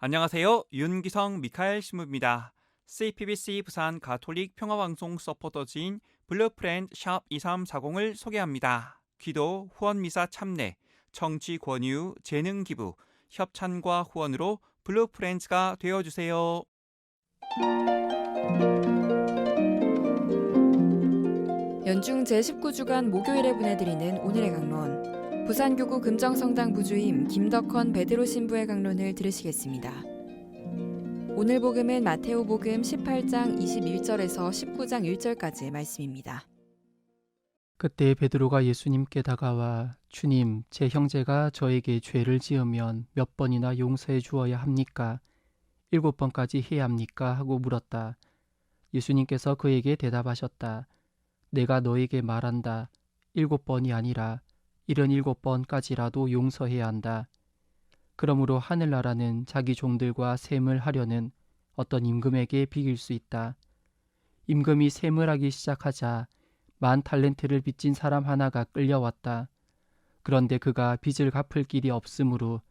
안녕하세요. 윤기성 미카엘 신부입니다. CPBC 부산 가톨릭 평화방송 서포터즈인 블루프렌드 샵 2340을 소개합니다. 기도, 후원미사 참내, 정치 권유, 재능 기부, 협찬과 후원으로 블루프렌즈가 되어주세요. 연중 제19주간 목요일에 보내드리는 오늘의 강론, 부산교구 금정성당 부주임 김덕헌 베드로 신부의 강론을 들으시겠습니다. 오늘 복음은 마테오복음 18장 21절에서 19장 1절까지의 말씀입니다. 그때 베드로가 예수님께 다가와 주님, 제 형제가 저에게 죄를 지으면 몇 번이나 용서해 주어야 합니까? 7번까지 해야 합니까? 하고 물었다. 예수님께서 그에게 대답하셨다. 내가 너에게 말한다. 7번이 아니라 77번까지라도 용서해야 한다. 그러므로 하늘나라는 자기 종들과 셈을 하려는 어떤 임금에게 비길 수 있다. 임금이 셈을 하기 시작하자 10,000달란트를 빚진 사람 하나가 끌려왔다. 그런데 그가 빚을 갚을 길이 없으므로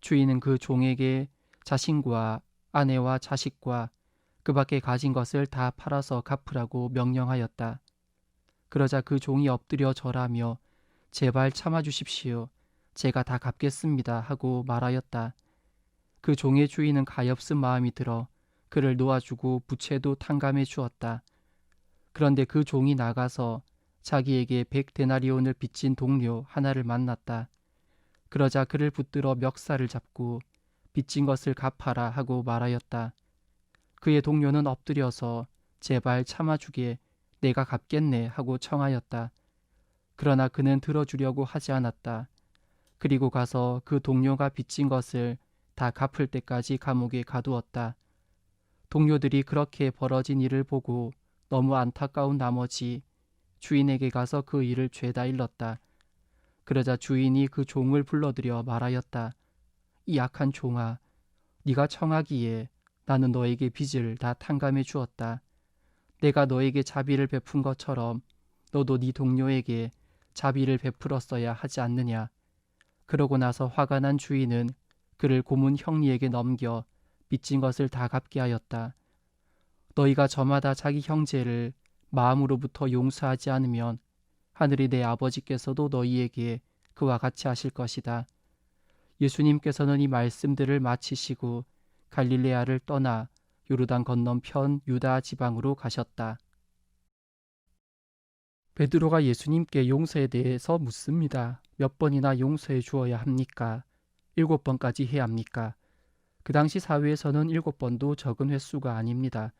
주인은 그 종에게 자신과 아내와 자식과 그 밖에 가진 것을 다 팔아서 갚으라고 명령하였다. 그러자 그 종이 엎드려 절하며 제발 참아주십시오. 제가 다 갚겠습니다 하고 말하였다. 그 종의 주인은 가엾은 마음이 들어 그를 놓아주고 부채도 탕감해 주었다. 그런데 그 종이 나가서 자기에게 100데나리온을 빚진 동료 하나를 만났다. 그러자 그를 붙들어 멱살을 잡고 빚진 것을 갚아라 하고 말하였다. 그의 동료는 엎드려서 제발 참아주게 내가 갚겠네 하고 청하였다. 그러나 그는 들어주려고 하지 않았다. 그리고 가서 그 동료가 빚진 것을 다 갚을 때까지 감옥에 가두었다. 동료들이 그렇게 벌어진 일을 보고 너무 안타까운 나머지 주인에게 가서 그 일을 죄다 일렀다. 그러자 주인이 그 종을 불러들여 말하였다. 이 악한 종아, 네가 청하기에 나는 너에게 빚을 다 탕감해 주었다. 내가 너에게 자비를 베푼 것처럼 너도 네 동료에게 자비를 베풀었어야 하지 않느냐. 그러고 나서 화가 난 주인은 그를 고문 형리에게 넘겨 빚진 것을 다 갚게 하였다. 너희가 저마다 자기 형제를 마음으로부터 용서하지 않으면 하늘의 내 아버지께서도 너희에게 그와 같이 하실 것이다. 예수님께서는 이 말씀들을 마치시고 갈릴레아를 떠나 요르단 건너편 유다 지방으로 가셨다. 베드로가 예수님께 용서에 대해서 묻습니다. 몇 번이나 용서해 주어야 합니까? 7번까지 해야 합니까? 그 당시 사회에서는 7번도 적은 횟수가 아닙니다.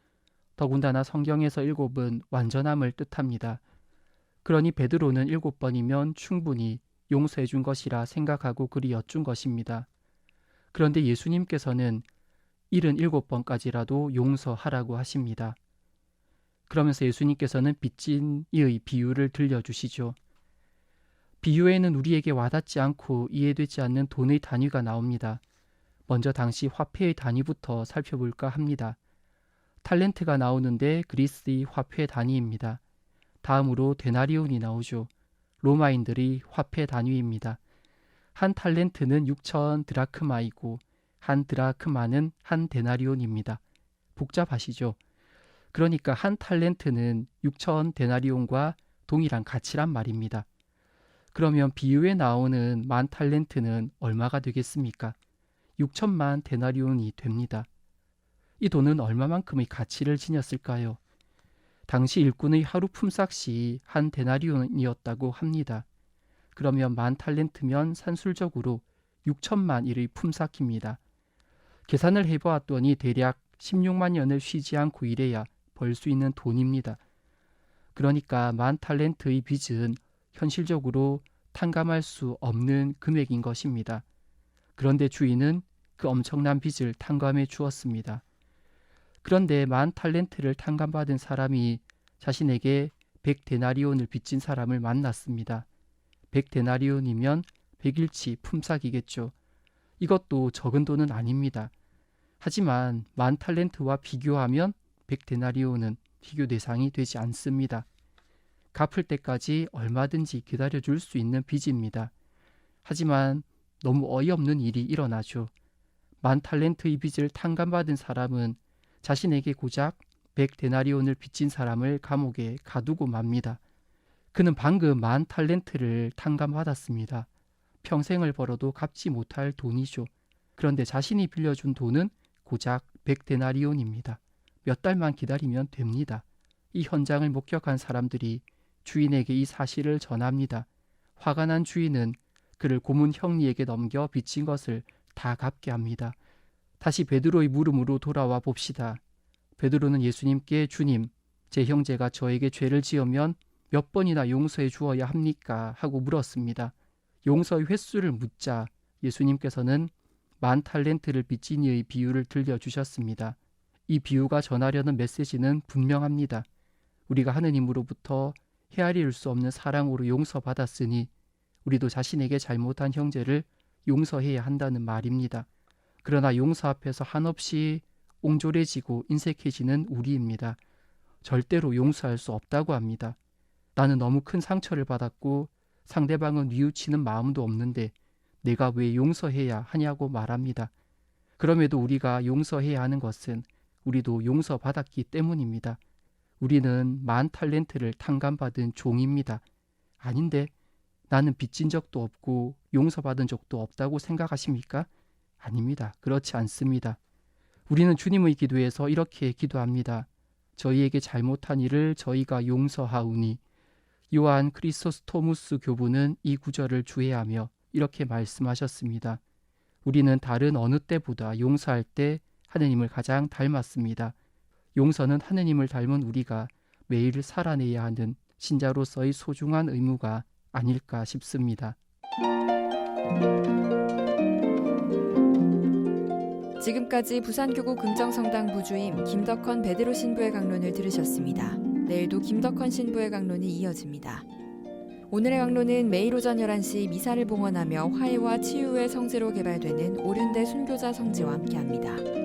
더군다나 성경에서 7은 완전함을 뜻합니다. 그러니 베드로는 7번이면 충분히 용서해 준 것이라 생각하고 그리 여쭌 것입니다. 그런데 예수님께서는 77번까지라도 용서하라고 하십니다. 그러면서 예수님께서는 빚진 이의 비유를 들려주시죠. 비유에는 우리에게 와닿지 않고 이해되지 않는 돈의 단위가 나옵니다. 먼저 당시 화폐의 단위부터 살펴볼까 합니다. 탈렌트가 나오는데 그리스의 화폐 단위입니다. 다음으로 데나리온이 나오죠. 로마인들의 화폐 단위입니다. 한 탈렌트는 6,000 드라크마이고 한 드라크마는 한 데나리온입니다. 복잡하시죠? 그러니까 한 탈렌트는 6,000 데나리온과 동일한 가치란 말입니다. 그러면 비유에 나오는 10,000달란트는 얼마가 되겠습니까? 6천만 데나리온이 됩니다. 이 돈은 얼마만큼의 가치를 지녔을까요? 당시 일꾼의 하루 품삯이 한 데나리온이었다고 합니다. 그러면 10,000달란트면 산술적으로 6천만 일의 품삯입니다. 계산을 해보았더니 대략 16만 년을 쉬지 않고 일해야 벌 수 있는 돈입니다. 그러니까 10,000달란트의 빚은 현실적으로 탕감할 수 없는 금액인 것입니다. 그런데 주인은 그 엄청난 빚을 탕감해 주었습니다. 그런데 10,000달란트를 탕감받은 사람이 자신에게 100데나리온을 빚진 사람을 만났습니다. 100데나리온이면 100일치 품삯이겠죠. 이것도 적은 돈은 아닙니다. 하지만 10,000달란트와 비교하면 100데나리온은 비교 대상이 되지 않습니다. 갚을 때까지 얼마든지 기다려줄 수 있는 빚입니다. 하지만 너무 어이없는 일이 일어나죠. 10,000달란트의 빚을 탕감받은 사람은 자신에게 고작 100데나리온을 빚진 사람을 감옥에 가두고 맙니다. 그는 방금 10,000달란트를 탕감받았습니다. 평생을 벌어도 갚지 못할 돈이죠. 그런데 자신이 빌려준 돈은 고작 100데나리온입니다. 몇 달만 기다리면 됩니다. 이 현장을 목격한 사람들이 주인에게 이 사실을 전합니다. 화가 난 주인은 그를 고문 형리에게 넘겨 빚진 것을 다 갚게 합니다. 다시 베드로의 물음으로 돌아와 봅시다. 베드로는 예수님께 주님, 제 형제가 저에게 죄를 지으면 몇 번이나 용서해 주어야 합니까? 하고 물었습니다. 용서의 횟수를 묻자 예수님께서는 10,000달란트를 빚진 이의 비유를 들려주셨습니다. 이 비유가 전하려는 메시지는 분명합니다. 우리가 하느님으로부터 헤아릴 수 없는 사랑으로 용서받았으니 우리도 자신에게 잘못한 형제를 용서해야 한다는 말입니다. 그러나 용서 앞에서 한없이 옹졸해지고 인색해지는 우리입니다. 절대로 용서할 수 없다고 합니다. 나는 너무 큰 상처를 받았고 상대방은 뉘우치는 마음도 없는데 내가 왜 용서해야 하냐고 말합니다. 그럼에도 우리가 용서해야 하는 것은 우리도 용서받았기 때문입니다. 우리는 10,000달란트를 탕감받은 종입니다. 아닌데 나는 빚진 적도 없고 용서받은 적도 없다고 생각하십니까? 아닙니다. 그렇지 않습니다. 우리는 주님의 기도에서 이렇게 기도합니다. 저희에게 잘못한 일을 저희가 용서하오니. 요한 크리소스토무스 교부는 이 구절을 주의하며 이렇게 말씀하셨습니다. 우리는 다른 어느 때보다 용서할 때 하느님을 가장 닮았습니다. 용서는 하느님을 닮은 우리가 매일 살아내야 하는 신자로서의 소중한 의무가 아닐까 싶습니다. 지금까지 부산교구 금정성당 부주임 김덕헌 베드로 신부의 강론을 들으셨습니다. 내일도 김덕헌 신부의 강론이 이어집니다. 오늘의 강론은 매일 오전 11시 미사를 봉헌하며 화해와 치유의 성지로 개발되는 오륜대 순교자 성지와 함께합니다.